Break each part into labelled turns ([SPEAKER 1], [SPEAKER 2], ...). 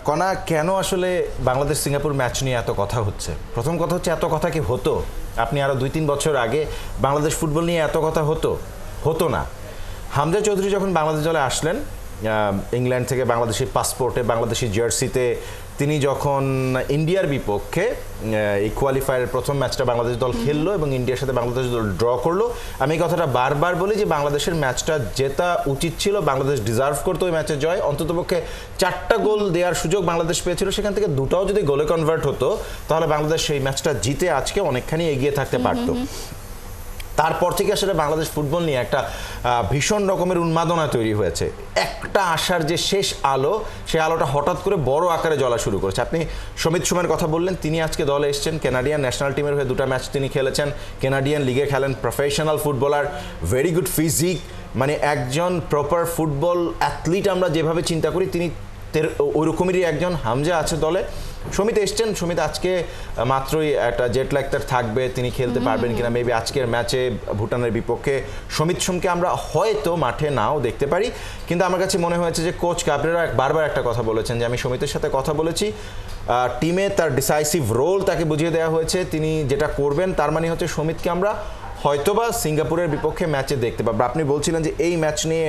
[SPEAKER 1] কণা কেন আসলে বাংলাদেশ সিঙ্গাপুর ম্যাচ নিয়ে এত কথা হচ্ছে? প্রথম কথা হচ্ছে, এত কথা কি হতো? আপনি আরও 2-3 বছর আগে বাংলাদেশ ফুটবল নিয়ে এত কথা হতো না। হামজা চৌধুরী যখন বাংলাদেশ দলে আসলেন, ইংল্যান্ড থেকে বাংলাদেশি পাসপোর্টে, বাংলাদেশি জার্সিতে, তিনি যখন ইন্ডিয়ার বিপক্ষে এই কোয়ালিফায়ারের প্রথম ম্যাচটা বাংলাদেশ দল খেললো এবং ইন্ডিয়ার সাথে বাংলাদেশ দল ড্র করলো, আমি এই কথাটা বারবার বলি যে বাংলাদেশের ম্যাচটা জেতা উচিত ছিল, বাংলাদেশ ডিজার্ভ করতো ওই ম্যাচে জয়। অন্ততপক্ষে 4টা গোল দেওয়ার সুযোগ বাংলাদেশ পেয়েছিল, সেখান থেকে 2টাও যদি গোলে কনভার্ট হতো তাহলে বাংলাদেশ সেই ম্যাচটা জিতে আজকে অনেকখানি এগিয়ে থাকতে পারতো। তারপর থেকে আসলে বাংলাদেশ ফুটবল নিয়ে একটা ভীষণ রকমের উন্মাদনা তৈরি হয়েছে। একটা আশার যে শেষ আলো, সেই আলোটা হঠাৎ করে বড় আকারে জ্বলা শুরু করেছে। আপনি সমিত সুমের কথা বললেন, তিনি আজকে দলে এসেছেন, কানাডিয়ান ন্যাশনাল টিমের হয়ে 2টা ম্যাচ তিনি খেলেছেন, কানাডিয়ান লিগে খেলেন, professional footballer, very good physique, মানে একজন প্রপার ফুটবল অ্যাথলিট আমরা যেভাবে চিন্তা করি তিনি ওই রকমেরই একজন। হামজা আছে দলে, সমিত এসছেন, সমিত আজকে মাত্রই একটা জেট ল্যাগ তার থাকবে, তিনি খেলতে পারবেন কিনা মেবি আজকের ম্যাচে ভুটানের বিপক্ষে সমিত সোমকে আমরা হয়তো মাঠে নাও দেখতে পারি। কিন্তু আমার কাছে মনে হয়েছে যে কোচ কাবরেরা বারবার একটা কথা বলেছেন যে আমি সমিতের সাথে কথা বলেছি, টিমে তার ডিসাইসিভ রোল তাকে বুঝিয়ে দেওয়া হয়েছে, তিনি যেটা করবেন তার মানে হচ্ছে সমিতকে আমরা হয়তোবা সিঙ্গাপুরের বিপক্ষে ম্যাচে দেখতে পাবো। আপনি বলছিলেন যে এই ম্যাচ নিয়ে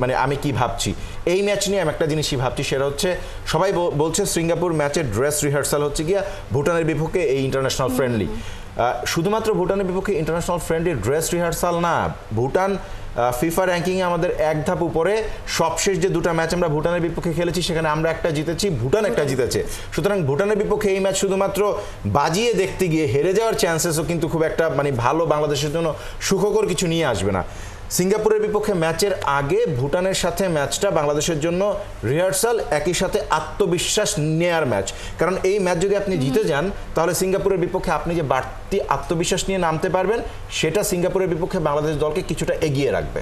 [SPEAKER 1] মানে আমি কি ভাবছি, এই ম্যাচ নিয়ে আমি একটা জিনিসই ভাবছি, সেটা হচ্ছে সবাই বলছে সিঙ্গাপুর ম্যাচের ড্রেস রিহার্সাল হচ্ছে গিয়া ভুটানের বিপক্ষে এই ইন্টারন্যাশনাল ফ্রেন্ডলি। শুধুমাত্র ভুটানের বিপক্ষে ইন্টারন্যাশনাল ফ্রেন্ডলি ড্রেস রিহার্সাল না, ভুটান ফিফা র্যাঙ্কিংয়ে আমাদের এক ধাপ উপরে। সবশেষ যে 2টা ম্যাচ আমরা ভুটানের বিপক্ষে খেলেছি সেখানে আমরা একটা জিতেছি, ভুটান একটা জিতেছে। সুতরাং ভুটানের বিপক্ষে এই ম্যাচ শুধুমাত্র বাজিয়ে দেখতে গিয়ে হেরে যাওয়ার চান্সেসও কিন্তু খুব একটা মানে ভালো বাংলাদেশের জন্য সুখকর কিছু নিয়ে আসবে না। সিঙ্গাপুরের বিপক্ষে ম্যাচের আগে ভুটানের সাথে ম্যাচটা বাংলাদেশের জন্য রিহার্সাল, একই সাথে আত্মবিশ্বাস নেয়ার ম্যাচ। কারণ এই ম্যাচ যদি আপনি জিতে যান তাহলে সিঙ্গাপুরের বিপক্ষে আপনি যে বাড়তি আত্মবিশ্বাস নিয়ে নামতে পারবেন, সেটা সিঙ্গাপুরের বিপক্ষে বাংলাদেশ দলকে কিছুটা এগিয়ে রাখবে।